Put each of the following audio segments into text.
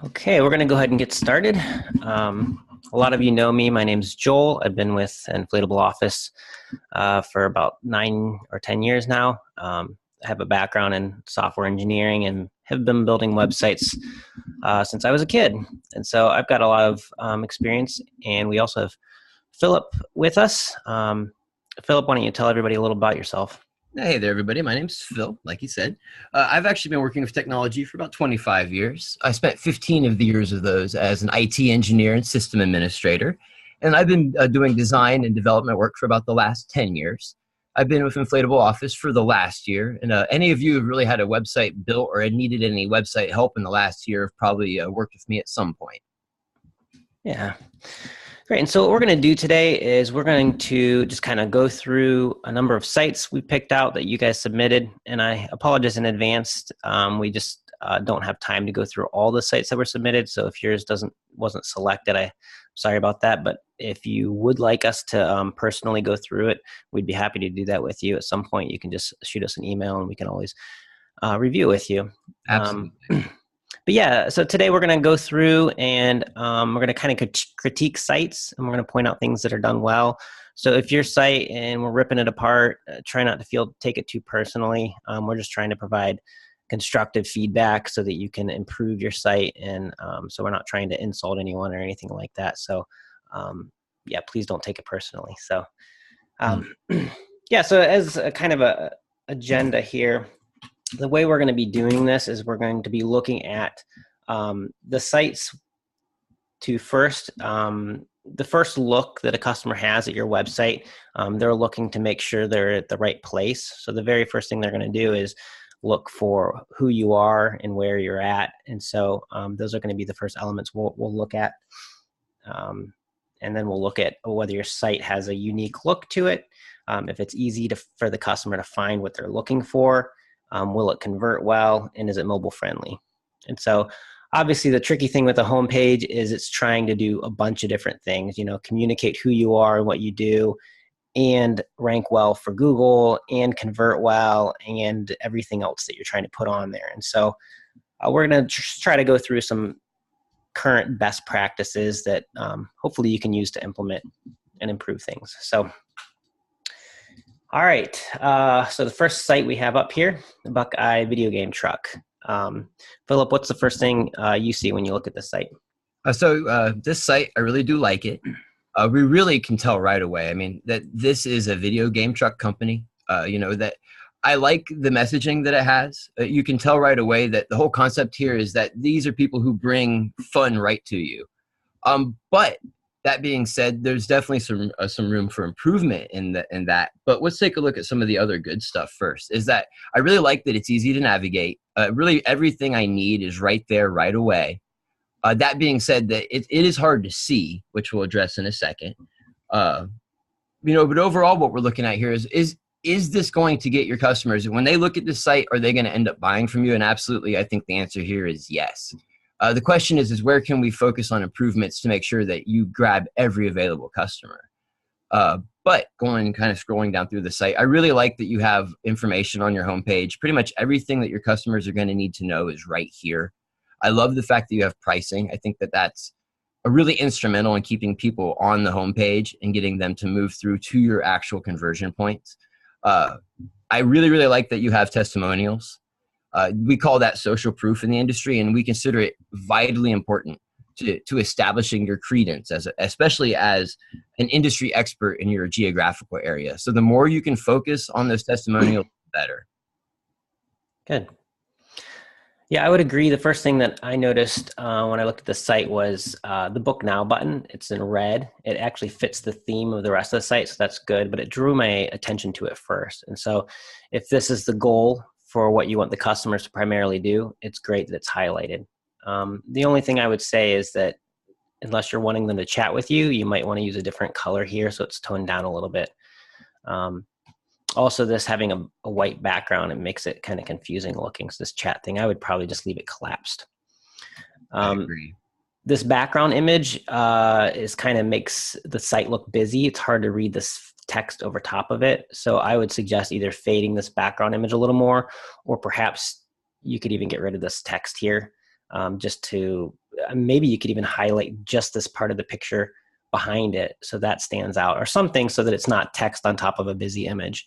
Okay, we're going to go ahead and get started. A lot of you know me. My name's Joel. I've been with Inflatable Office for about 9 or 10 years now. I have a background in software engineering and have been building websites since I was a kid. And so I've got a lot of experience. And we also have Philip with us. Philip, why don't you tell everybody a little about yourself? Hey there, everybody. My name's Phil, like you said. I've actually been working with technology for about 25 years. I spent 15 of the years of those as an IT engineer and system administrator. And I've been doing design and development work for about the last 10 years. I've been with Inflatable Office for the last year. And any of you who've really had a website built or had needed any website help in the last year have probably worked with me at some point. Yeah. Great. And so what we're going to do today is we're going to just kind of go through a number of sites we picked out that you guys submitted. And I apologize in advance. We just don't have time to go through all the sites that were submitted. So if yours wasn't selected, I'm sorry about that. But if you would like us to personally go through it, we'd be happy to do that with you. At some point, you can just shoot us an email and we can always review with you. Absolutely. But yeah, so today we're going to go through and we're going to kind of critique sites, and we're going to point out things that are done well. So if your site and we're ripping it apart, try not to take it too personally. We're just trying to provide constructive feedback so that you can improve your site, and so we're not trying to insult anyone or anything like that. So yeah, please don't take it personally. So yeah, so as a kind of a agenda here, the way we're going to be doing this is we're going to be looking at the sites to the first look that a customer has at your website. They're looking to make sure they're at the right place. So the very first thing they're going to do is look for who you are and where you're at. And so those are going to be the first elements we'll look at. And then we'll look at whether your site has a unique look to it, if it's easy for the customer to find what they're looking for. Will it convert well, and is it mobile friendly? And so obviously the tricky thing with a homepage is it's trying to do a bunch of different things, communicate who you are and what you do, and rank well for Google, and convert well, and everything else that you're trying to put on there. And so we're going to try to go through some current best practices that hopefully you can use to implement and improve things. So all right, so the first site we have up here, the Buckeye Video Game Truck. Philip, what's the first thing you see when you look at this site? This site, I really do like it. We really can tell right away. I mean, that this is a video game truck company. That I like the messaging that it has. You can tell right away that the whole concept here is that these are people who bring fun right to you. But that being said, there's definitely some room for improvement in that. But let's take a look at some of the other good stuff first. Is that I really like that it's easy to navigate. Really, everything I need is right there, right away. That being said, that it is hard to see, which we'll address in a second. But overall, what we're looking at here is this going to get your customers, when they look at this site, are they going to end up buying from you? And absolutely, I think the answer here is yes. The question is where can we focus on improvements to make sure that you grab every available customer? But scrolling down through the site, I really like that you have information on your homepage. Pretty much everything that your customers are going to need to know is right here. I love the fact that you have pricing. I think that that's really instrumental in keeping people on the homepage and getting them to move through to your actual conversion points. I really, really like that you have testimonials. We call that social proof in the industry, and we consider it vitally important to establishing your credence, especially as an industry expert in your geographical area. So the more you can focus on those testimonials, the better. Good. Yeah, I would agree. The first thing that I noticed when I looked at the site was the Book Now button. It's in red. It actually fits the theme of the rest of the site, so that's good, but it drew my attention to it first. And so if this is the goal for what you want the customers to primarily do, it's great that it's highlighted. The only thing I would say is that unless you're wanting them to chat with you, you might want to use a different color here so it's toned down a little bit. Also, this having a white background, it makes it kind of confusing looking. So this chat thing, I would probably just leave it collapsed. I agree. This background image is kind of makes the site look busy. It's hard to read this text over top of it. So I would suggest either fading this background image a little more, or perhaps you could even get rid of this text here just to maybe you could even highlight just this part of the picture behind it so that stands out, or something so that it's not text on top of a busy image.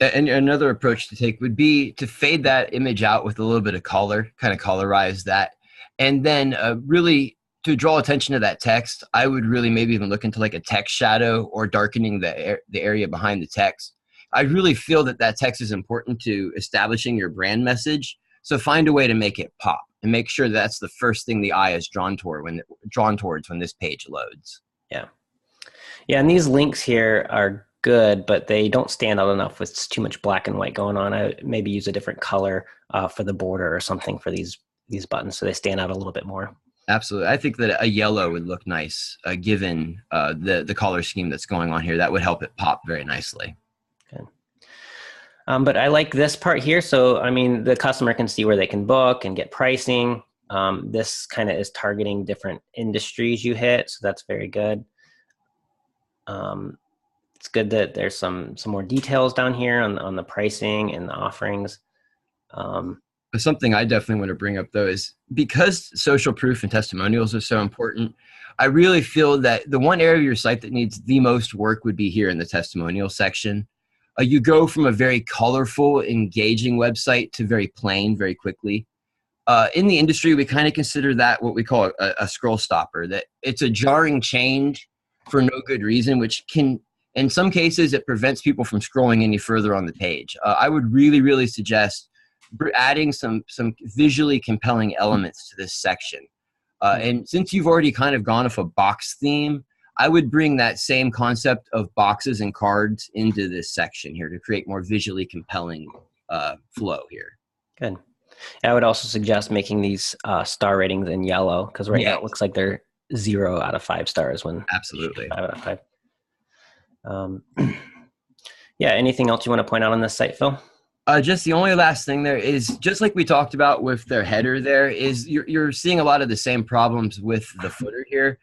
And another approach to take would be to fade that image out with a little bit of color, kind of colorize that. And then really to draw attention to that text, I would really maybe even look into like a text shadow or darkening the area behind the text. I really feel that that text is important to establishing your brand message. So find a way to make it pop and make sure that's the first thing the eye is drawn towards when this page loads. Yeah. Yeah. And these links here are good, but they don't stand out enough with too much black and white going on. I maybe use a different color for the border or something for these buttons so they stand out a little bit more. Absolutely. I think that a yellow would look nice given the color scheme that's going on here. That would help it pop very nicely. Good. But I like this part here. So, I mean, the customer can see where they can book and get pricing. This kind of is targeting different industries you hit. So that's very good. It's good that there's some more details down here on the pricing and the offerings. Something I definitely want to bring up though is because social proof and testimonials are so important, I really feel that the one area of your site that needs the most work would be here in the testimonial section. You go from a very colorful, engaging website to very plain very quickly. In the industry, we kind of consider that what we call a scroll stopper, that it's a jarring change for no good reason, which can, in some cases, it prevents people from scrolling any further on the page. I would really, really suggest adding some visually compelling elements to this section. And since you've already kind of gone off a box theme, I would bring that same concept of boxes and cards into this section here to create more visually compelling flow here. Good. I would also suggest making these star ratings in yellow, because right now it looks like they're 0 out of 5 stars when absolutely 5 out of 5. Yeah. Anything else you want to point out on this site, Phil? Just the only last thing there is, just like we talked about with their header there, is you're seeing a lot of the same problems with the footer here.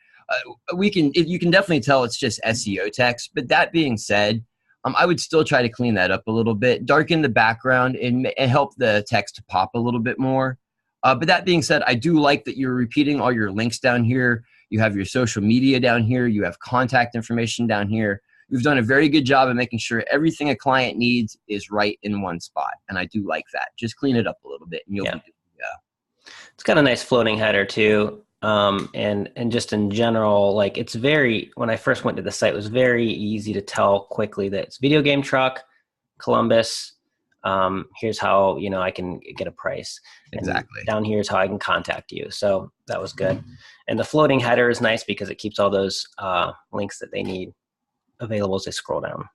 You can definitely tell it's just SEO text, but that being said, I would still try to clean that up a little bit, darken the background and help the text to pop a little bit more. But that being said, I do like that you're repeating all your links down here. You have your social media down here. You have contact information down here. You've done a very good job of making sure everything a client needs is right in one spot. And I do like that. Just clean it up a little bit and you'll be good. Yeah. It's got a nice floating header too. And just in general, like it's when I first went to the site, it was very easy to tell quickly that it's Video Game Truck, Columbus. Here's how, I can get a price. Exactly. And down here is how I can contact you. So that was good. And the floating header is nice because it keeps all those links that they need available as they scroll down.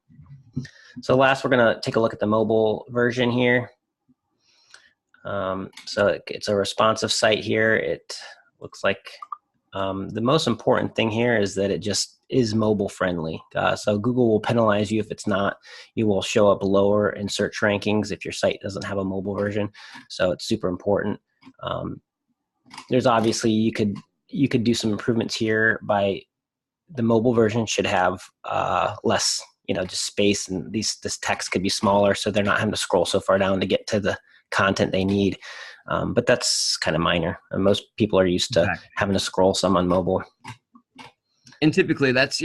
So last, we're going to take a look at the mobile version here. So it's a responsive site here. It looks like the most important thing here is that it just is mobile friendly. So Google will penalize you if it's not. You will show up lower in search rankings if your site doesn't have a mobile version. So it's super important. There's obviously, you could do some improvements here by the mobile version should have less, just space, and this text could be smaller so they're not having to scroll so far down to get to the content they need. But that's kind of minor. And most people are used to having to scroll some on mobile. And typically that's,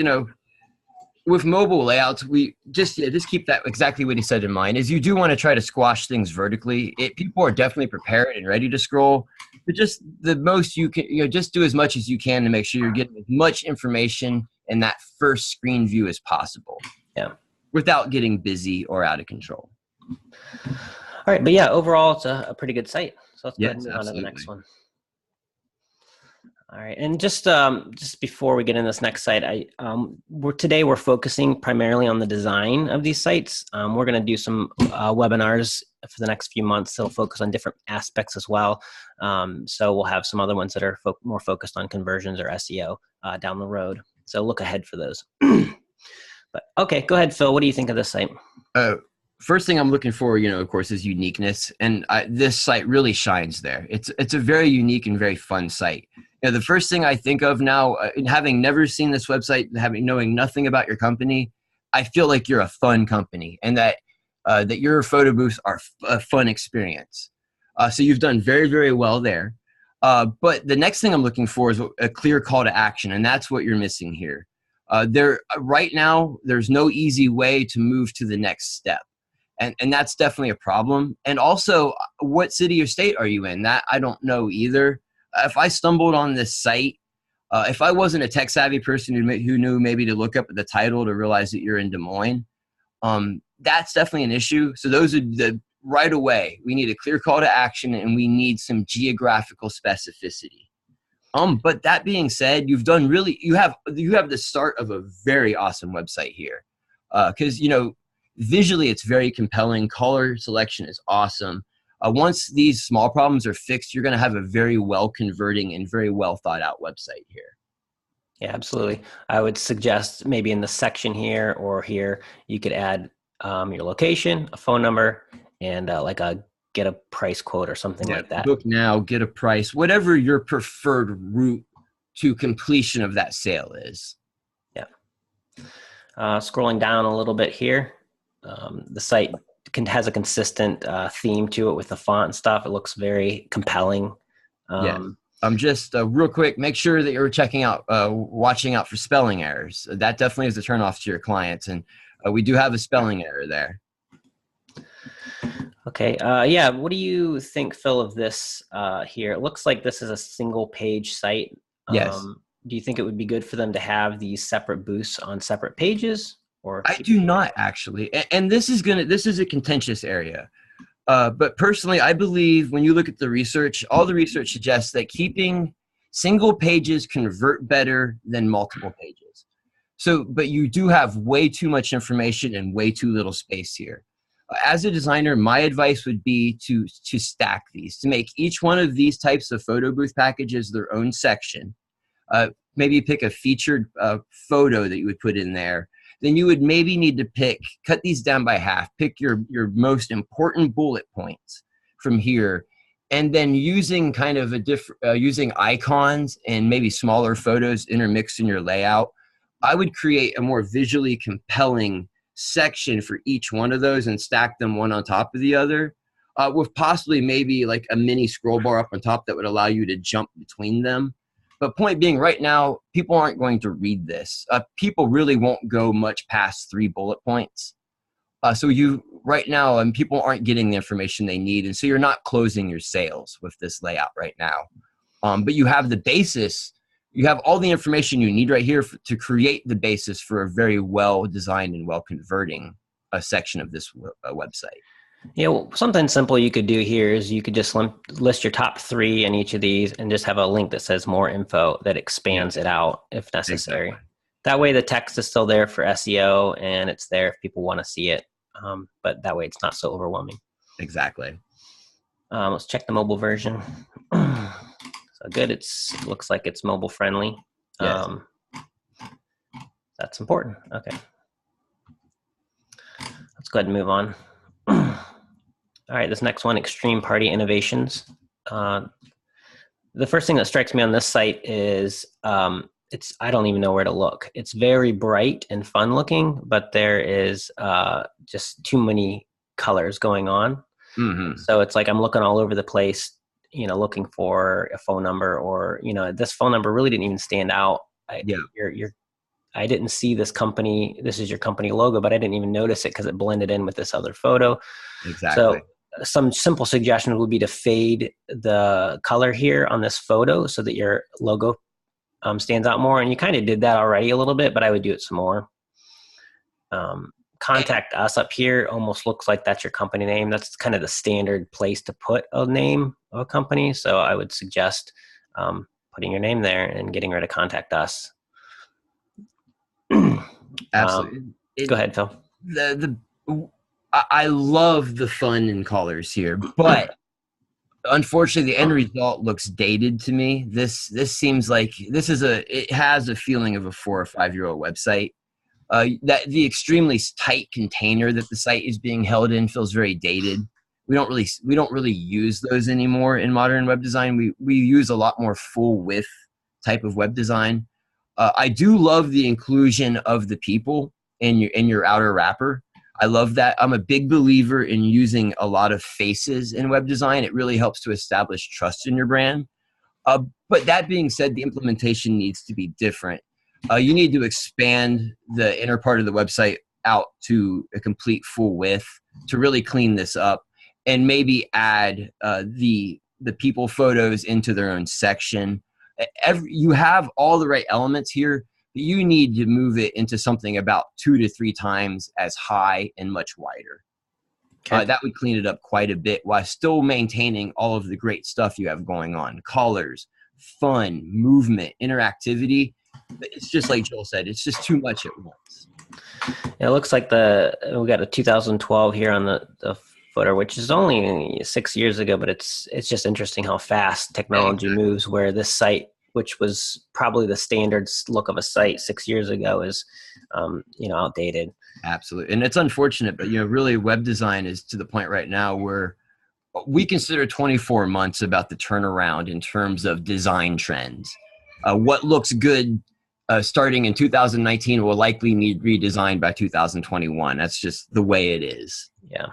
with mobile layouts, we just keep that exactly what he said in mind, is you do want to try to squash things vertically. People are definitely prepared and ready to scroll, but just the most you can, just do as much as you can to make sure you're getting as much information in that first screen view as possible. Yeah. Without getting busy or out of control. All right. But yeah, overall, it's a pretty good site. So let's go ahead and move on to the next one. All right, and just before we get in this next site, today we're focusing primarily on the design of these sites. We're going to do some webinars for the next few months. They'll focus on different aspects as well. So we'll have some other ones that are more focused on conversions or SEO down the road. So look ahead for those. But okay, go ahead, Phil. What do you think of this site? First thing I'm looking for, of course, is uniqueness, and this site really shines there. It's a very unique and very fun site. The first thing I think of now, having never seen this website, knowing nothing about your company, I feel like you're a fun company, and that your photo booths are a fun experience. So you've done very, very well there. But the next thing I'm looking for is a clear call to action, and that's what you're missing here. There right now, there's no easy way to move to the next step, and that's definitely a problem. And also, what city or state are you in? That I don't know either. If I stumbled on this site, if I wasn't a tech savvy person who knew maybe to look up at the title to realize that you're in Des Moines, that's definitely an issue. So those are the right away. We need a clear call to action, and we need some geographical specificity. But that being said, you have the start of a very awesome website here, because visually it's very compelling. Color selection is awesome. Once these small problems are fixed, you're going to have a very well converting and very well thought out website here. Yeah, absolutely. I would suggest maybe in the section here or here, you could add your location, a phone number, and like a get a price quote or something like that. Book now, get a price, whatever your preferred route to completion of that sale is. Yeah. Scrolling down a little bit here, the site has a consistent theme to it with the font and stuff. It looks very compelling. Just real quick, make sure that you're watching out for spelling errors. That definitely is a turnoff to your clients, and we do have a spelling error there. Okay. Yeah. What do you think, Phil, of this here? It looks like this is a single page site. Yes. Do you think it would be good for them to have these separate booths on separate pages? Or I do not actually. And this is a contentious area. But personally, I believe when you look at the research, all the research suggests that keeping single pages convert better than multiple pages. So, but you do have way too much information and way too little space here. As a designer, my advice would be to stack these, to make each one of these types of photo booth packages their own section. Maybe pick a featured photo that you would put in there. Then you would maybe need to cut these down by half, pick your most important bullet points from here, and then using kind of using icons and maybe smaller photos intermixed in your layout, I would create a more visually compelling section for each one of those and stack them one on top of the other, with possibly maybe like a mini scroll bar up on top that would allow you to jump between them. But point being, right now, people aren't going to read this. People really won't go much past 3 bullet points. Right now, people aren't getting the information they need, and so you're not closing your sales with this layout right now. But you have the basis. You have all the information you need right here to create the basis for a very well-designed and well-converting section of this website. Yeah, well, something simple you could do here is you could just list your top 3 in each of these and just have a link that says more info that expands it out if necessary. Exactly. That way the text is still there for SEO and it's there if people want to see it. But that way it's not so overwhelming. Exactly. Let's check the mobile version. So good. It looks like it's mobile friendly. Yes. That's important. Okay. Let's go ahead and move on. All right, this next one, Extreme Party Innovations. The first thing that strikes me on this site is I don't even know where to look. It's very bright and fun looking, but there is just too many colors going on. Mm-hmm. So it's like I'm looking all over the place, looking for a phone number, or this phone number really didn't even stand out. I didn't see this company. This is your company logo, but I didn't even notice it because it blended in with this other photo. Exactly. So some simple suggestions would be to fade the color here on this photo so that your logo stands out more. And you kind of did that already a little bit, but I would do it some more. Contact us up here almost looks like that's your company name. That's kind of the standard place to put a name of a company. So I would suggest putting your name there and getting rid of contact us. Absolutely. Go ahead, Phil. I love the fun and colors here, but unfortunately, the end result looks dated to me. This seems like it has a feeling of a 4 or 5 year old website. That the extremely tight container that the site is being held in feels very dated. We don't really use those anymore in modern web design. We use a lot more full width type of web design. I do love the inclusion of the people in your outer wrapper. I love that. I'm a big believer in using a lot of faces in web design. It really helps to establish trust in your brand. But that being said, the implementation needs to be different. You need to expand the inner part of the website out to a complete full width to really clean this up, and maybe add the people photos into their own section. You have all the right elements here, but you need to move it into something about 2 to 3 times as high and much wider. Okay. That would clean it up quite a bit while still maintaining all of the great stuff you have going on. Colors, fun, movement, interactivity. It's just like Joel said, it's just too much at once. It looks like we got a 2012 here on the footer, which is only 6 years ago, but it's just interesting how fast technology moves, where this site, which was probably the standard look of a site 6 years ago, is outdated. Absolutely. And it's unfortunate, but really web design is to the point right now where we consider 24 months about the turnaround in terms of design trends. What looks good starting in 2019 will likely need redesigned by 2021. That's just the way it is. Yeah.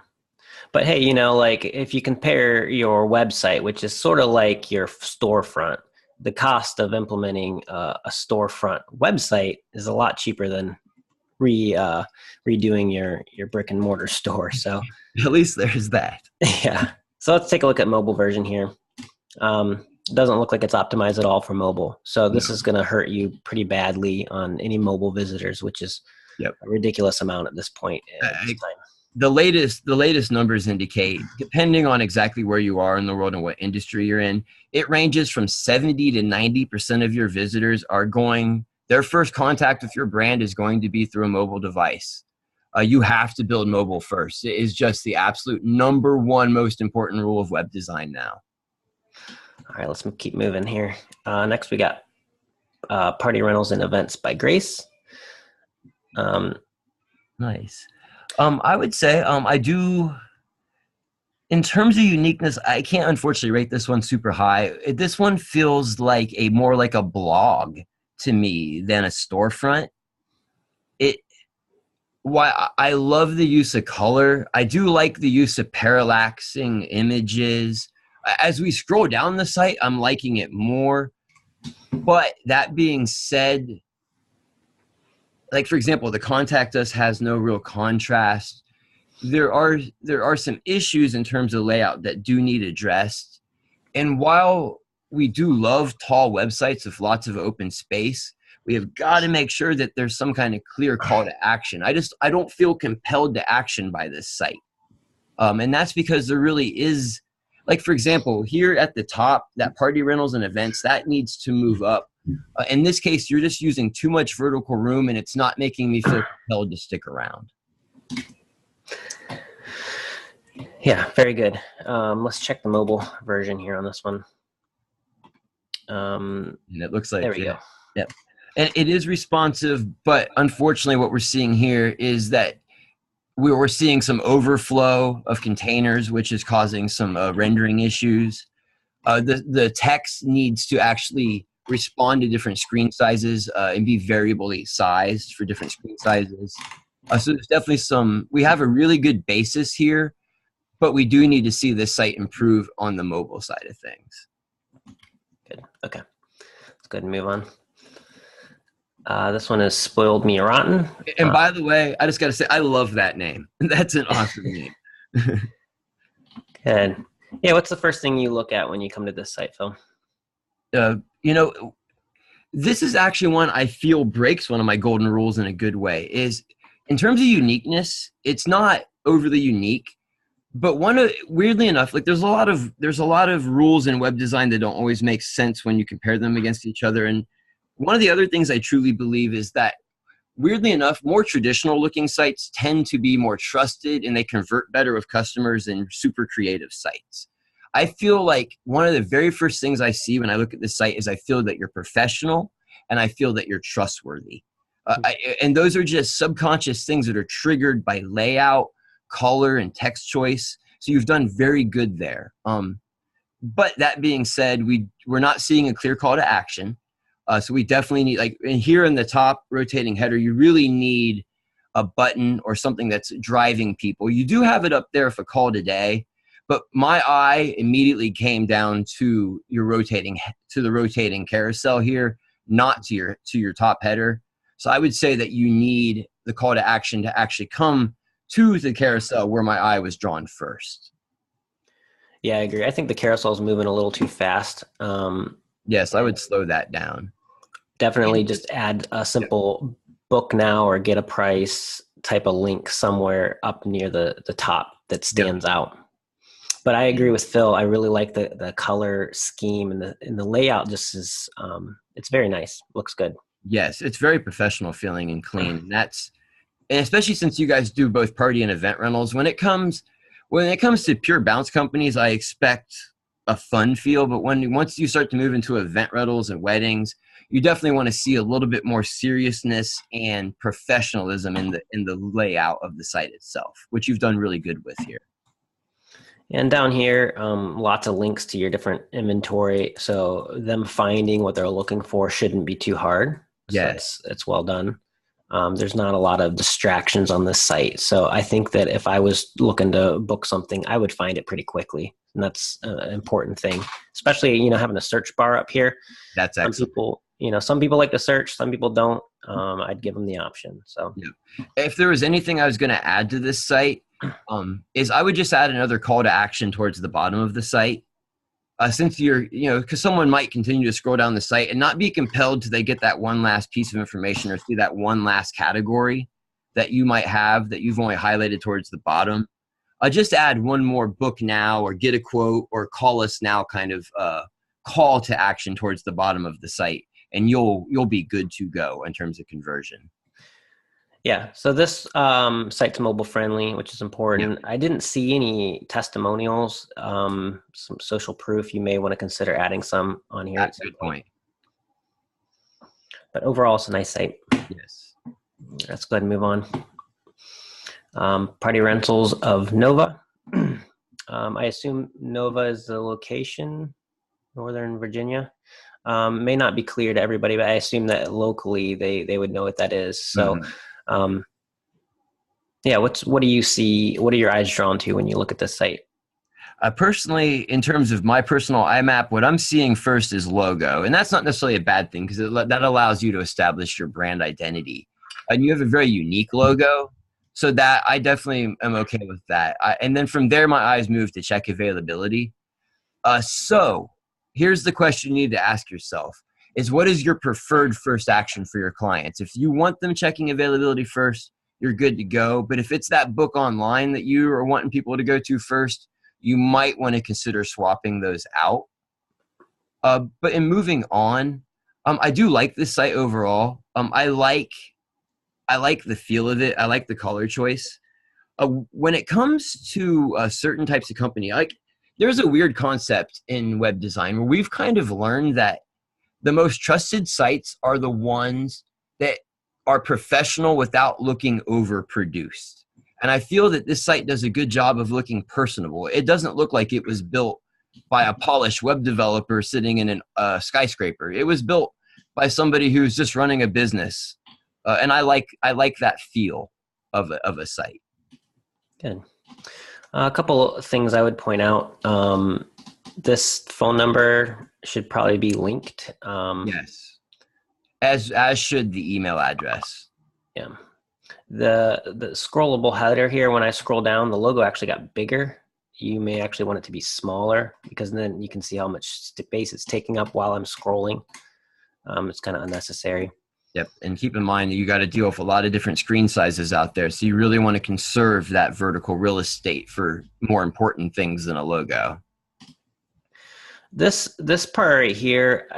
But hey, like if you compare your website, which is sort of like your storefront, the cost of implementing a storefront website is a lot cheaper than redoing your brick and mortar store. So at least there's that. Yeah. So let's take a look at mobile version here. Doesn't look like it's optimized at all for mobile. So this is going to hurt you pretty badly on any mobile visitors, which is a ridiculous amount at this point. The latest numbers indicate, depending on exactly where you are in the world and what industry you're in, it ranges from 70 to 90% of your visitors their first contact with your brand is going to be through a mobile device. You have to build mobile first. It is just the absolute number one most important rule of web design now. All right, let's keep moving here. Next, we got Party Rentals and Events by Grace. Nice. I would say I do, in terms of uniqueness, I can't unfortunately rate this one super high. This one feels like more like a blog to me than a storefront. I love the use of color. I do like the use of parallaxing images. As we scroll down the site, I'm liking it more. But that being said, like for example, the Contact Us has no real contrast. There are some issues in terms of layout that do need addressed. And while we do love tall websites with lots of open space, we have got to make sure that there's some kind of clear call to action. I don't feel compelled to action by this site. And that's because there really is, like for example, here at the top, that Party Rentals and Events, that needs to move up. In this case, you're just using too much vertical room and it's not making me feel compelled to stick around. Yeah, very good. Let's check the mobile version here on this one. And it looks like there we go. Yep. And it is responsive, but unfortunately what we're seeing here is that we're seeing some overflow of containers, which is causing some rendering issues. The text needs to actually respond to different screen sizes and be variably sized for different screen sizes. So there's definitely we have a really good basis here, but we do need to see this site improve on the mobile side of things. Good. Okay. Let's go ahead and move on. This one is Spoiled Me Rotten. And by the way, I just got to say, I love that name. That's an awesome name. Good. Yeah, what's the first thing you look at when you come to this site, Phil? This is actually one I feel breaks one of my golden rules in a good way. Is in terms of uniqueness, it's not overly unique, but weirdly enough, like there's a lot of rules in web design that don't always make sense when you compare them against each other. And one of the other things I truly believe is that, weirdly enough, more traditional looking sites tend to be more trusted and they convert better with customers than super creative sites. I feel like one of the very first things I see when I look at this site is I feel that you're professional and I feel that you're trustworthy. And those are just subconscious things that are triggered by layout, color, and text choice. So you've done very good there. But that being said, we're not seeing a clear call to action. So we definitely need, and here in the top rotating header, you really need a button or something that's driving people. You do have it up there for call today, But my eye immediately came down to the rotating carousel here, not to your top header. So I would say that you need the call to action to actually come to the carousel where my eye was drawn first. Yeah, I agree. I think the carousel is moving a little too fast. Yes, I would slow that down. Definitely just add a simple book now or get a price type of link somewhere up near the top that stands out. But I agree with Phil. I really like the color scheme and the layout. Just is it's very nice. Looks good. Yes, it's very professional feeling and clean. And especially since you guys do both party and event rentals. When it comes to pure bounce companies, I expect a fun feel. But once you start to move into event rentals and weddings, you definitely want to see a little bit more seriousness and professionalism in the layout of the site itself, which you've done really good with here. And down here, lots of links to your different inventory. So them finding what they're looking for shouldn't be too hard. Yes. So it's well done. There's not a lot of distractions on this site. So I think that if I was looking to book something, I would find it pretty quickly. And that's an important thing, especially, having a search bar up here. That's excellent. Some people like to search, some people don't. I'd give them the option. So if there was anything I was going to add to this site, is I would just add another call to action towards the bottom of the site. Since because someone might continue to scroll down the site and not be compelled till they get that one last piece of information or see that one last category that you might have that you've only highlighted towards the bottom. Just add one more book now or get a quote or call us now kind of call to action towards the bottom of the site, and you'll be good to go in terms of conversion. Yeah, so this site's mobile friendly, which is important. I didn't see any testimonials, some social proof. You may want to consider adding some on here. That's a good point. But overall, it's a nice site. Yes. Let's go ahead and move on. Party rentals of Nova. I assume Nova is the location, Northern Virginia. May not be clear to everybody, but I assume that locally they would know what that is. So. What do you see? What are your eyes drawn to when you look at this site? Personally, in terms of my personal IMAP, what I'm seeing first is logo. And that's not necessarily a bad thing because that allows you to establish your brand identity. And you have a very unique logo. So that I definitely am okay with that. And then from there, my eyes move to check availability. So here's the question you need to ask yourself. Is what is your preferred first action for your clients? If you want them checking availability first, you're good to go. But if it's that book online that you are wanting people to go to first, you might want to consider swapping those out. But in moving on, I do like this site overall. I like the feel of it. I like the color choice. When it comes to certain types of company, there's a weird concept in web design where we've kind of learned that the most trusted sites are the ones that are professional without looking overproduced. And I feel that this site does a good job of looking personable. It doesn't look like it was built by a polished web developer sitting in a skyscraper. It was built by somebody who's just running a business. And I like that feel of a site. Good. A couple of things I would point out. This phone number should probably be linked. Yes. As should the email address. Yeah. The scrollable header here, when I scroll down, the logo actually got bigger. You may actually want it to be smaller because then you can see how much space it's taking up while I'm scrolling. It's kind of unnecessary. Yep. And keep in mind that you got to deal with a lot of different screen sizes out there. So you really want to conserve that vertical real estate for more important things than a logo. This part right here,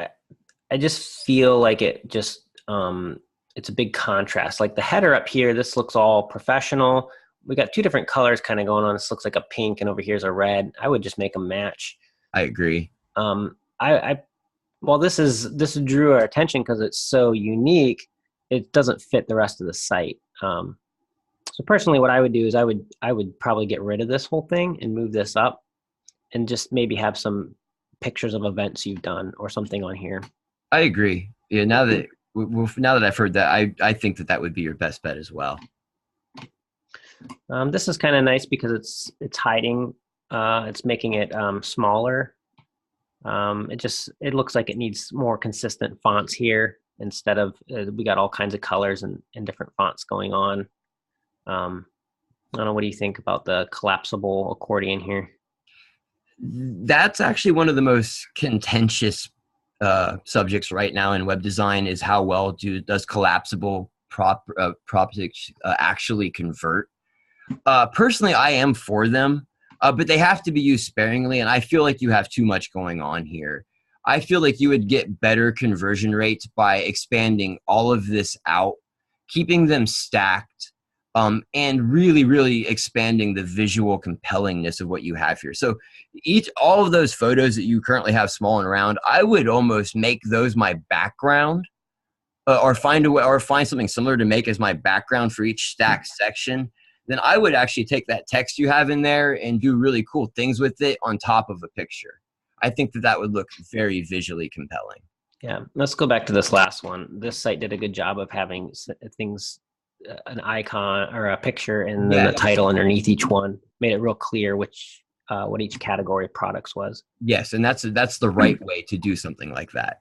I just feel like it just, it's a big contrast. Like the header up here, this looks all professional. We got two different colors kind of going on. This looks like a pink and over here's a red. I would just make them match. I agree. Well, this drew our attention because it's so unique. It doesn't fit the rest of the site. So personally, what I would do is I would probably get rid of this whole thing and move this up and just maybe have some pictures of events you've done or something on here. I agree. Yeah. Now that I've heard that, I think that would be your best bet as well. This is kind of nice because it's hiding It's making it smaller. It looks like it needs more consistent fonts here instead of we got all kinds of colors and different fonts going on. I don't know. What do you think about the collapsible accordion here? That's actually one of the most contentious subjects right now in web design is how well does collapsible props actually convert. Personally, I am for them, but they have to be used sparingly, and I feel like you have too much going on here. I feel like you would get better conversion rates by expanding all of this out, keeping them stacked, and really, really expanding the visual compellingness of what you have here. So all of those photos that you currently have small and round, I would almost make those my background, or find something similar to make as my background for each stacked section. Then I would actually take that text you have in there and do really cool things with it on top of a picture. I think that would look very visually compelling. Yeah, let's go back to this last one. This site did a good job of having things, an icon or a picture, and then the title underneath each one. Made it real clear what each category of products was. Yes, and that's the right way to do something like that.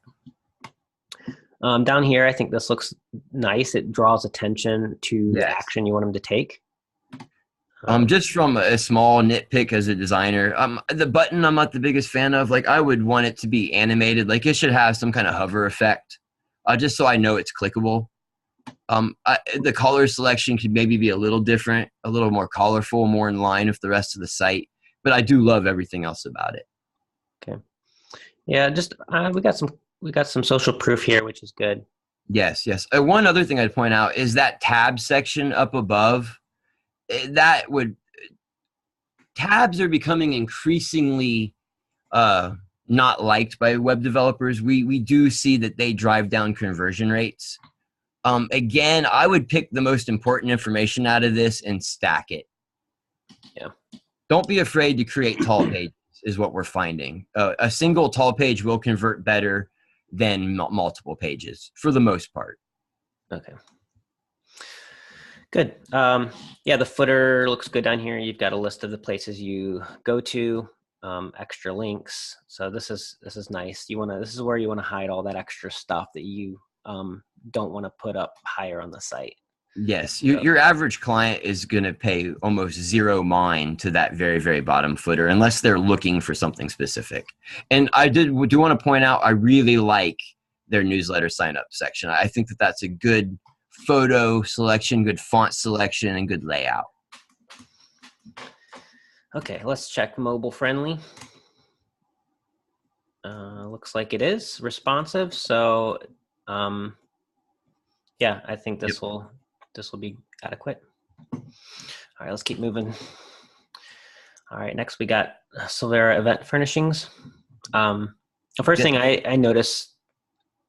Down here, I think this looks nice. It draws attention to the action you want them to take. Just from a small nitpick as a designer, the button I'm not the biggest fan of. Like, I would want it to be animated. Like, it should have some kind of hover effect, just so I know it's clickable. The color selection could maybe be a little different, a little more colorful, more in line with the rest of the site. But I do love everything else about it. Okay. Yeah, just we got some social proof here, which is good. Yes, yes. One other thing I'd point out is that tab section up above. Tabs are becoming increasingly not liked by web developers. We do see that they drive down conversion rates. Again, I would pick the most important information out of this and stack it. Yeah. Don't be afraid to create tall pages, is what we're finding. A single tall page will convert better than multiple pages for the most part. Okay. Good. Yeah, the footer looks good down here. You've got a list of the places you go to, extra links. So this is nice. This is where you want to hide all that extra stuff that you don't want to put up higher on the site. Yes, your average client is going to pay almost zero mind to that very, very bottom footer unless they're looking for something specific. And I do want to point out, I really like their newsletter sign up section. I think that that's a good photo selection, good font selection, and good layout. Okay, let's check mobile friendly. Looks like it is responsive. So yeah, I think this will be adequate. All right, let's keep moving. All right, next we got Silvera Event Furnishings. The first thing I noticed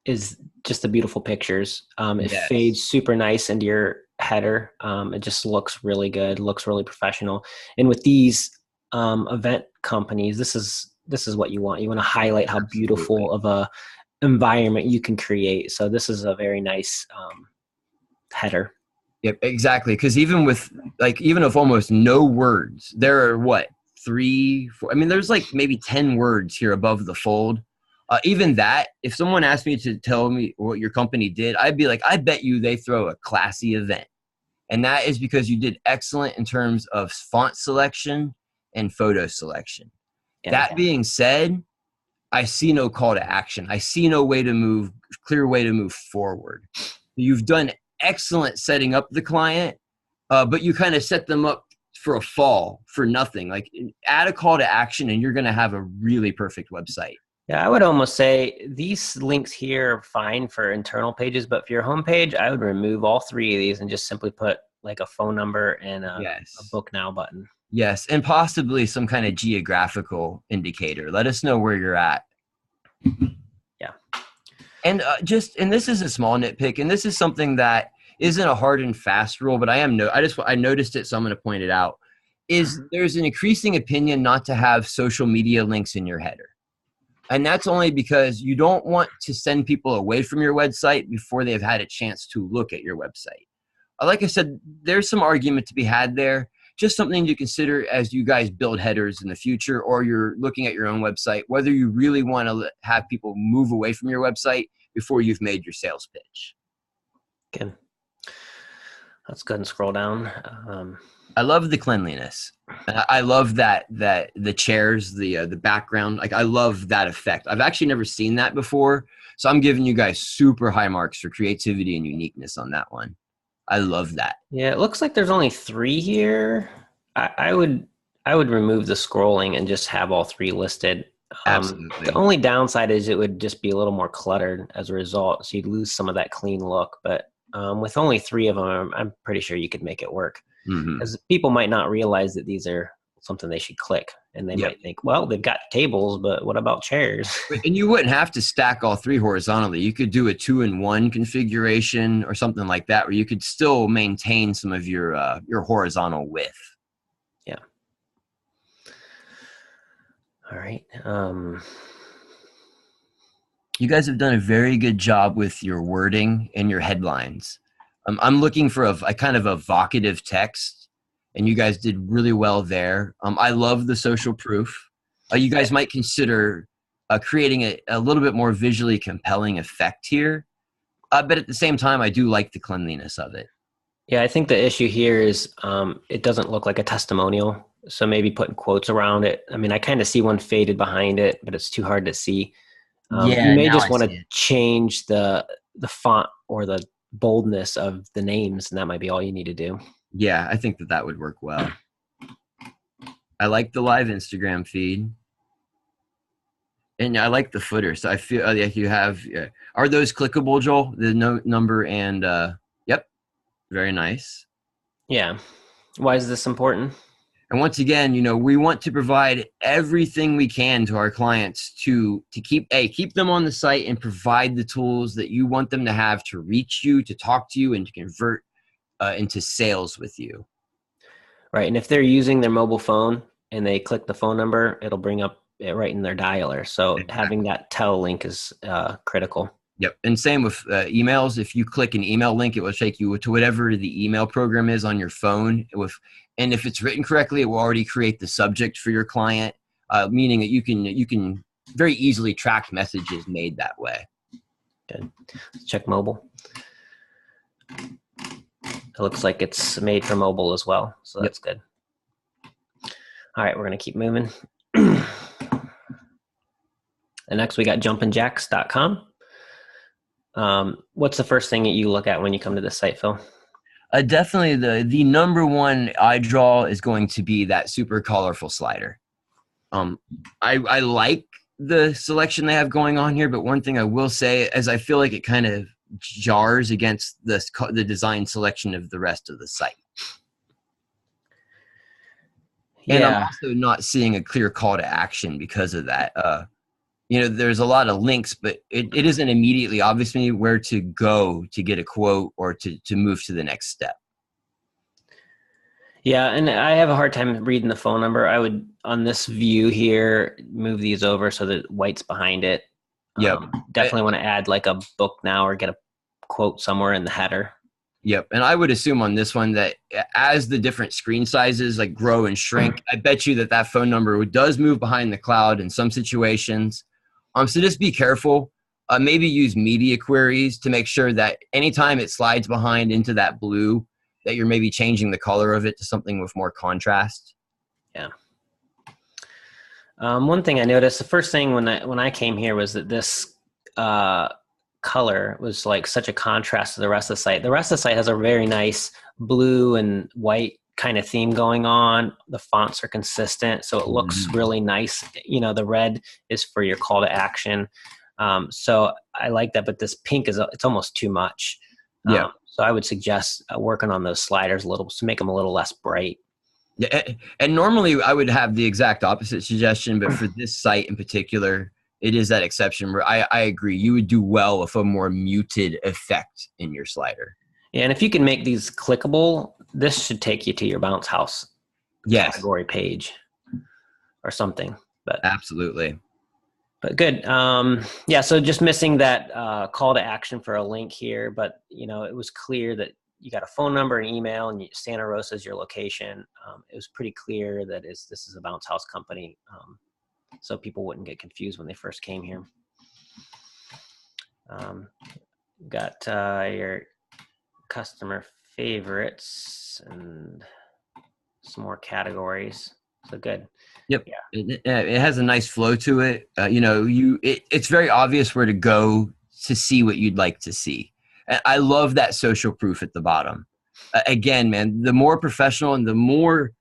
is just the beautiful pictures. It fades super nice into your header. It just looks really good, looks really professional. And with these event companies, this is what you want. You want to highlight how beautiful of a environment you can create. So this is a very nice header. Yep, exactly. Because even with even with almost no words, there are 3, 4. I mean, there's like maybe 10 words here above the fold. Even that, if someone asked me to tell me what your company did, I'd be like, I bet you they throw a classy event. And that is because you did excellent in terms of font selection and photo selection. Yeah. That being said, I see no call to action. I see no clear way to move forward. You've done excellent setting up the client, but you kind of set them up for a fall for nothing. Like, add a call to action and you're going to have a really perfect website. Yeah, I would almost say these links here are fine for internal pages, but for your homepage, I would remove all 3 of these and just simply put like a phone number and a book now button. Yes, and possibly some kind of geographical indicator. Let us know where you're at. Yeah. And and this is a small nitpick, and this is something that isn't a hard and fast rule, but I noticed it, so I'm going to point it out. There's an increasing opinion not to have social media links in your header. And that's only because you don't want to send people away from your website before they've had a chance to look at your website. Like I said, there's some argument to be had there. just something to consider as you guys build headers in the future, or you're looking at your own website, whether you really want to have people move away from your website before you've made your sales pitch. Good. Let's go ahead and scroll down. I love the cleanliness. I love that the chairs, the background. Like, I love that effect. I've actually never seen that before, so I'm giving you guys super high marks for creativity and uniqueness on that one. I love that. Yeah, it looks like there's only 3 here. I would remove the scrolling and just have all 3 listed. Absolutely. The only downside is it would just be a little more cluttered as a result, so you'd lose some of that clean look. But with only 3 of them, I'm pretty sure you could make it work. Because people might not realize that these are something they should click, and they might think, well, they've got tables, but what about chairs? And you wouldn't have to stack all 3 horizontally. You could do a 2-in-1 configuration or something like that, where you could still maintain some of your horizontal width. Yeah. All right. You guys have done a very good job with your wording and your headlines. I'm looking for a kind of evocative text, and you guys did really well there. I love the social proof. You guys might consider creating a little bit more visually compelling effect here, but at the same time, I do like the cleanliness of it. Yeah, I think the issue here is it doesn't look like a testimonial, so maybe putting quotes around it. I mean, I kind of see one faded behind it, but it's too hard to see. You may just want to change the font or the boldness of the names, and that might be all you need to do. Yeah, I think that would work well. I like the live Instagram feed, and I like the footer. So I feel like you have. Are those clickable, Joel? The note number and yep, very nice. Yeah. Why is this important? And once again, we want to provide everything we can to our clients to keep them on the site and provide the tools that you want them to have to reach you, to talk to you, and to convert into sales with you. Right. And if they're using their mobile phone and they click the phone number, it'll bring up it right in their dialer. So having that tell link is critical. Yep. And same with emails. If you click an email link, it will take you to whatever the email program is on your phone. And if it's written correctly, it will already create the subject for your client, meaning that you can very easily track messages made that way. Good. Let's check mobile. It looks like it's made for mobile as well, so that's good. All right, we're going to keep moving. And next we got jumpinjacks.com. What's the first thing that you look at when you come to this site, Phil? Definitely the number one eye draw is going to be that super colorful slider. I like the selection they have going on here, but one thing I will say is I feel like it kind of jars against the design selection of the rest of the site. Yeah. And I'm also not seeing a clear call to action because of that. There's a lot of links, but it isn't immediately obvious to me where to go to get a quote or to move to the next step. Yeah, and I have a hard time reading the phone number. I would, on this view here, move these over so that white's behind it. Yep. Definitely want to add like a book now or get a quote somewhere in the header. Yep. And I would assume on this one that as the different screen sizes like grow and shrink, I bet you that phone number does move behind the cloud in some situations. So just be careful. Maybe use media queries to make sure that anytime it slides behind into that blue, that you're maybe changing the color of it to something with more contrast. Yeah. One thing I noticed, the first thing when I came here was that this color was like such a contrast to the rest of the site. The rest of the site has a very nice blue and white kind of theme going on. The fonts are consistent, so it looks really nice. The red is for your call to action. So I like that, but this pink it's almost too much. Yeah. So I would suggest working on those sliders a little to make them a little less bright. Yeah, and normally I would have the exact opposite suggestion, but for this site in particular, it is that exception where I agree. You would do well with a more muted effect in your slider. Yeah, and if you can make these clickable, this should take you to your bounce house category page or something. But absolutely. But good. Yeah, so just missing that call to action for a link here, but it was clear that you got a phone number, an email, and Santa Rosa is your location. It was pretty clear that this is a bounce house company, so people wouldn't get confused when they first came here. Got your customer favorites and some more categories. So good. Yep. Yeah. It has a nice flow to it. It's very obvious where to go to see what you'd like to see. And I love that social proof at the bottom. Again, man, the more professional and the more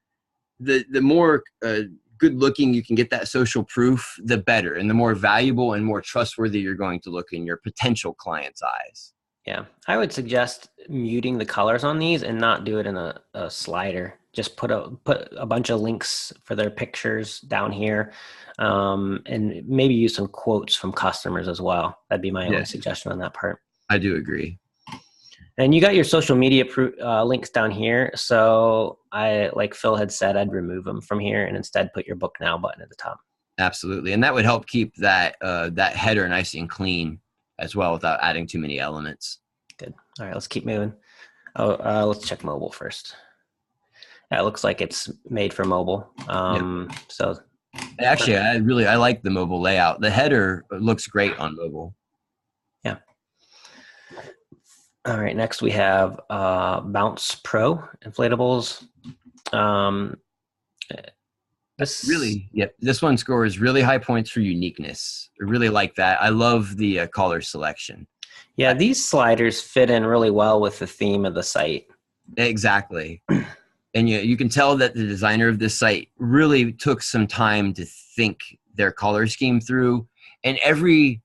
good looking you can get that social proof, the better, and the more valuable and more trustworthy you're going to look in your potential client's eyes. Yeah, I would suggest muting the colors on these and not do it in a slider. Just put a bunch of links for their pictures down here, and maybe use some quotes from customers as well. That'd be my only suggestion on that part. I do agree. And you got your social media links down here. So like Phil had said, I'd remove them from here and instead put your Book Now button at the top. Absolutely, and that would help keep that header nice and clean as well without adding too many elements. Good. All right, let's keep moving. Let's check mobile first. Yeah, it looks like it's made for mobile. So actually, I like the mobile layout. The header looks great on mobile. Yeah. All right, next we have Bounce Pro inflatables. This one scores really high points for uniqueness. I really like that. I love the color selection. Yeah, these sliders fit in really well with the theme of the site. Exactly. And you can tell that the designer of this site really took some time to think their color scheme through, and every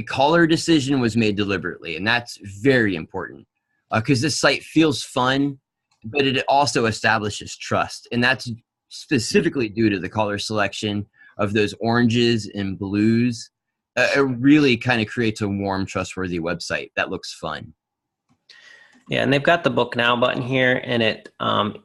color decision was made deliberately, and that's very important because this site feels fun, but it also establishes trust, and that's specifically due to the color selection of those oranges and blues. It really kind of creates a warm, trustworthy website that looks fun. Yeah, and they've got the Book Now button here, and it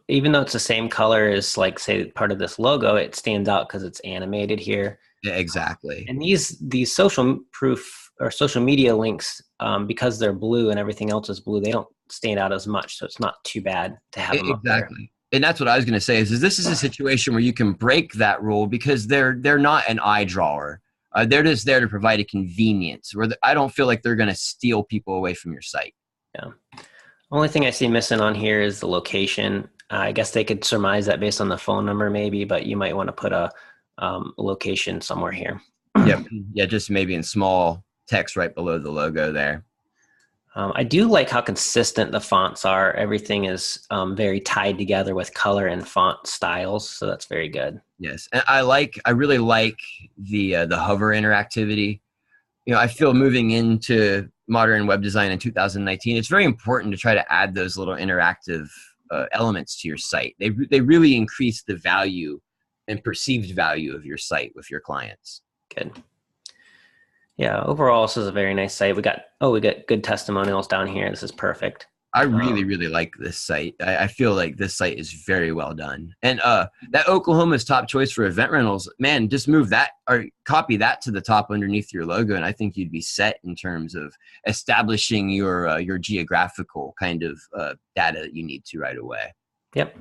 even though it's the same color as, like, say, part of this logo, it stands out because it's animated here. Yeah, exactly. And these social proof or social media links, because they're blue and everything else is blue, they don't stand out as much, so it's not too bad to have them up there. Exactly. And that's what I was going to say is this is a situation where you can break that rule because they're not an eye drawer. They're just there to provide a convenience where I don't feel like they're going to steal people away from your site. Yeah. Only thing I see missing on here is the location. I guess they could surmise that based on the phone number maybe, but you might want to put a location somewhere here. Yep. Yeah, just maybe in small text right below the logo there. I do like how consistent the fonts are. Everything is very tied together with color and font styles, so that's very good. Yes, and I really like the hover interactivity. I feel moving into modern web design in 2019, it's very important to try to add those little interactive elements to your site. They really increase the value and perceived value of your site with your clients. Good. Yeah, overall, this is a very nice site. We got good testimonials down here. This is perfect. I really like this site. I feel like this site is very well done. And that Oklahoma's top choice for event rentals, man, just move that or copy that to the top underneath your logo, and I think you'd be set in terms of establishing your geographical kind of data that you need to right away. Yep.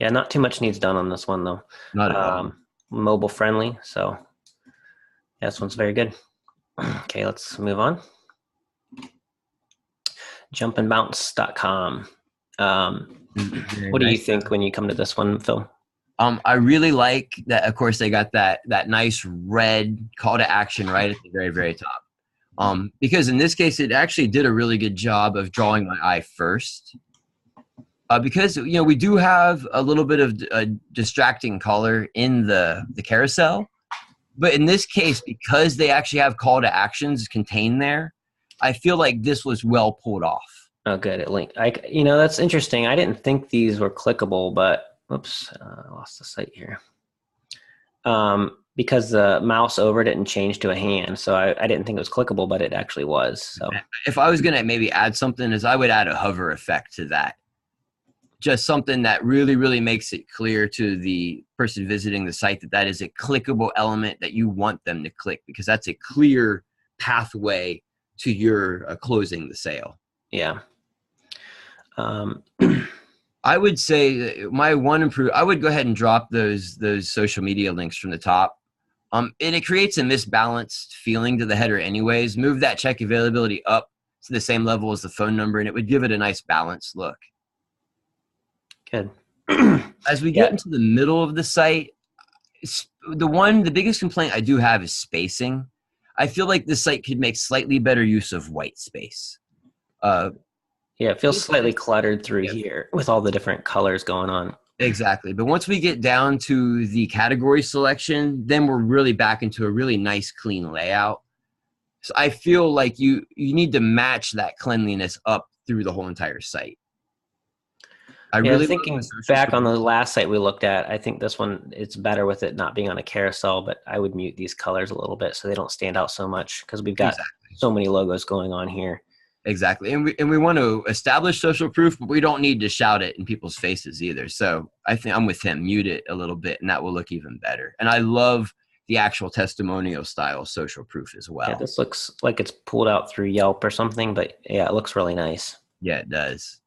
Yeah, not too much needs done on this one, though. Not at all. Mobile friendly, so yeah, this one's very good. Okay, let's move on. Jumpandbounce.com. What do you think when you come to this one, Phil? I really like that. Of course, they got that nice red call to action right at the very, very top. Because in this case, it actually did a really good job of drawing my eye first. Because we do have a little bit of distracting color in the carousel. But in this case, because they actually have call to actions contained there, I feel like this was well pulled off. Oh, good. It linked. That's interesting. I didn't think these were clickable, but whoops, I lost the site here. Because the mouse over didn't change to a hand, so I didn't think it was clickable, but it actually was. So if I was going to maybe add something, I would add a hover effect to that. Just something that really, really makes it clear to the person visiting the site that is a clickable element that you want them to click, because that's a clear pathway to your closing the sale. Yeah. Um, I would say my one improve. I would go ahead and drop those social media links from the top. And it creates a misbalanced feeling to the header, anyways. Move that check availability up to the same level as the phone number, and it would give it a nice balanced look. Good. As we get Yeah. into the middle of the site, the biggest complaint I do have is spacing. I feel like this site could make slightly better use of white space. Yeah, it feels slightly cluttered through Yeah. here with all the different colors going on. Exactly. But once we get down to the category selection, then we're really back into a really nice, clean layout. So I feel like you need to match that cleanliness up through the whole entire site. I Yeah, really love the thinking social back proof. on the last site we looked at, I think this one, it's better with it not being on a carousel, but I would mute these colors a little bit so they don't stand out so much because we've got Exactly. so many logos going on here. Exactly. And we want to establish social proof, but we don't need to shout it in people's faces either. So I think I'm with him. Mute it a little bit, and that will look even better. And I love the actual testimonial style social proof as well. Yeah, this looks like it's pulled out through Yelp or something, but yeah, it looks really nice. Yeah, it does.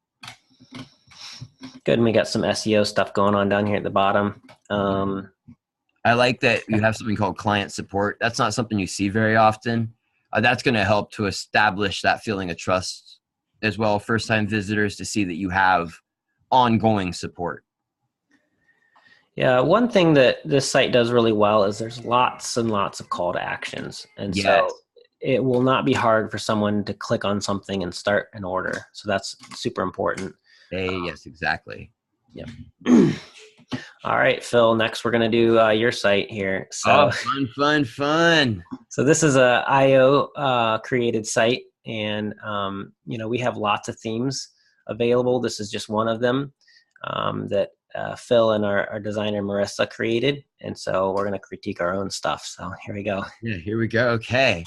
Good. And we got some SEO stuff going on down here at the bottom. I like that you have something called client support. That's not something you see very often. That's going to help to establish that feeling of trust as well. First-time visitors to see that you have ongoing support. Yeah, one thing that this site does really well is there's lots and lots of call to actions. And Yes. so it will not be hard for someone to click on something and start an order. So that's super important. Yes, exactly. Yep. All right, Phil, next we're going to do your site here. So, Fun. So this is a IO created site, and we have lots of themes available. This is just one of them that Phil and our designer Marissa created, and so we're going to critique our own stuff. So here we go. Yeah, here we go. Okay.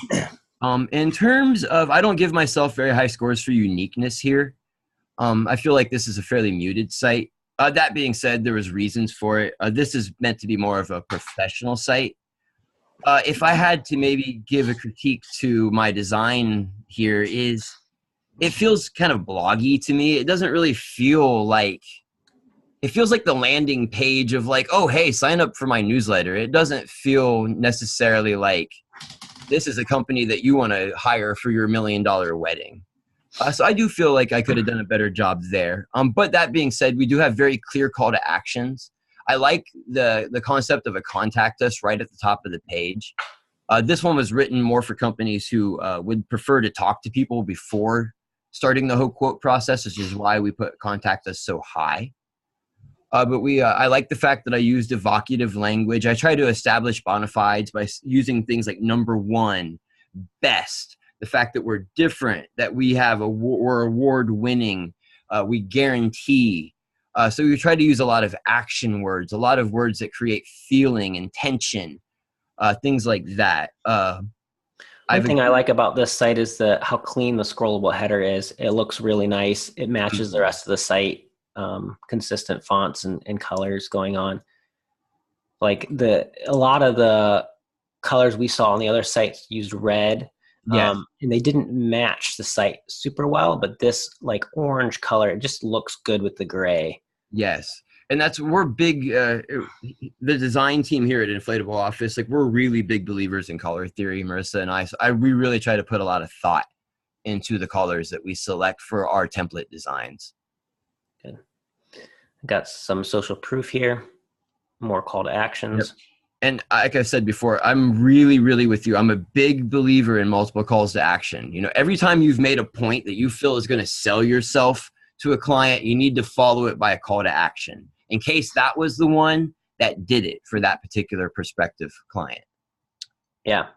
In terms of, I don't give myself very high scores for uniqueness here. I feel like this is a fairly muted site. That being said, there was reasons for it. This is meant to be more of a professional site. If I had to maybe give a critique to my design here, is it feels kind of bloggy to me. It doesn't really feel like, it feels like the landing page of like, oh, hey, sign up for my newsletter. It doesn't feel necessarily like this is a company that you want to hire for your $1 million wedding. So I do feel like I could have done a better job there. But that being said, we do have very clear call to actions. I like the concept of a contact us right at the top of the page. This one was written more for companies who would prefer to talk to people before starting the whole quote process, which is why we put contact us so high. But I like the fact that I used evocative language. I try to establish bona fides by using things like number one, best, the fact that we're different, that we're award winning, we guarantee. So we try to use a lot of action words, a lot of words that create feeling and tension, things like that. One thing I like about this site is how clean the scrollable header is. It looks really nice. It matches the rest of the site. Consistent fonts and colors going on. Like a lot of the colors we saw on the other sites used red. Yes. And they didn't match the site super well, but this like orange color, it just looks good with the gray. Yes. And we're big, the design team here at Inflatable Office, like we're really big believers in color theory, Marissa and I. So we really try to put a lot of thought into the colors that we select for our template designs. Good. Got some social proof here, more call to actions. Yep. And like I said before, I'm really, really with you. I'm a big believer in multiple calls to action. You know, every time you've made a point that you feel is going to sell yourself to a client, you need to follow it by a call to action in case that was the one that did it for that particular prospective client. Yeah.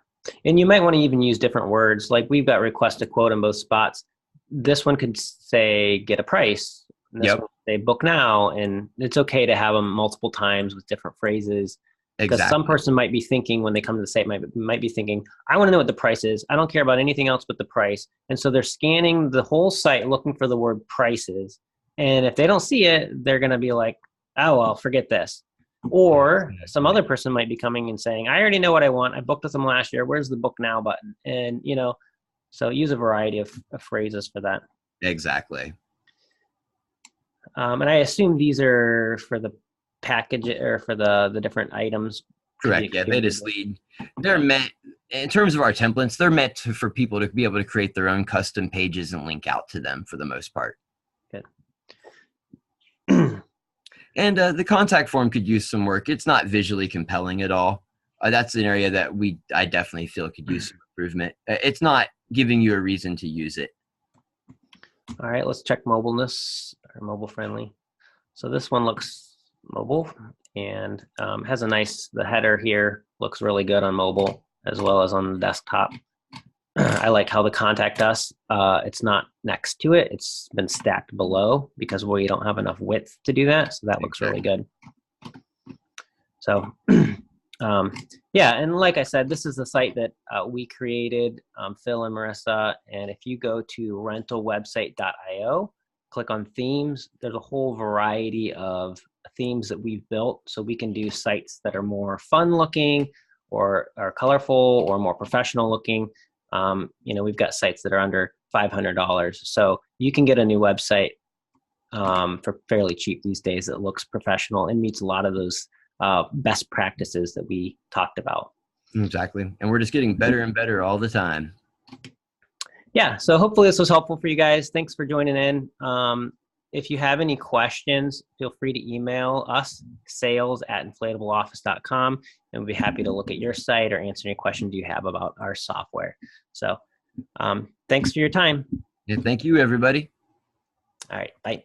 And you might want to even use different words. Like we've got request a quote in both spots. This one could say, get a price. And this one could say, book now. And it's okay to have them multiple times with different phrases. Because some person might be thinking when they come to the site, might be thinking, I want to know what the price is. I don't care about anything else but the price. And so they're scanning the whole site looking for the word prices. And if they don't see it, they're going to be like, oh, well, forget this. Or some other person might be coming and saying, I already know what I want. I booked with them last year. Where's the book now button? And, so use a variety of phrases for that. Exactly. And I assume these are for the package or for the different items. Correct. Yeah, they just lead. They're meant, in terms of our templates, they're meant for people to be able to create their own custom pages and link out to them for the most part. Good. And the contact form could use some work. It's not visually compelling at all. That's an area that I definitely feel could use some improvement. It's not giving you a reason to use it. All right, let's check mobileness or mobile friendly. So this one looks mobile and has a nice, the header here looks really good on mobile as well as on the desktop. I like how the contact us, it's not next to it. It's been stacked below because we don't have enough width to do that. So that looks really good. So yeah, and like I said, this is the site that we created, Phil and Marissa. And if you go to rentalwebsite.io, click on themes, there's a whole variety of themes that we've built. So we can do sites that are more fun looking or are colorful or more professional looking. You know, we've got sites that are under $500. So you can get a new website for fairly cheap these days that looks professional and meets a lot of those best practices that we talked about. Exactly. And we're just getting better and better all the time. Yeah. So hopefully this was helpful for you guys. Thanks for joining in. If you have any questions, feel free to email us, sales@inflatableoffice.com, and we'll be happy to look at your site or answer any questions you have about our software. So thanks for your time. Yeah, thank you, everybody. All right. Bye.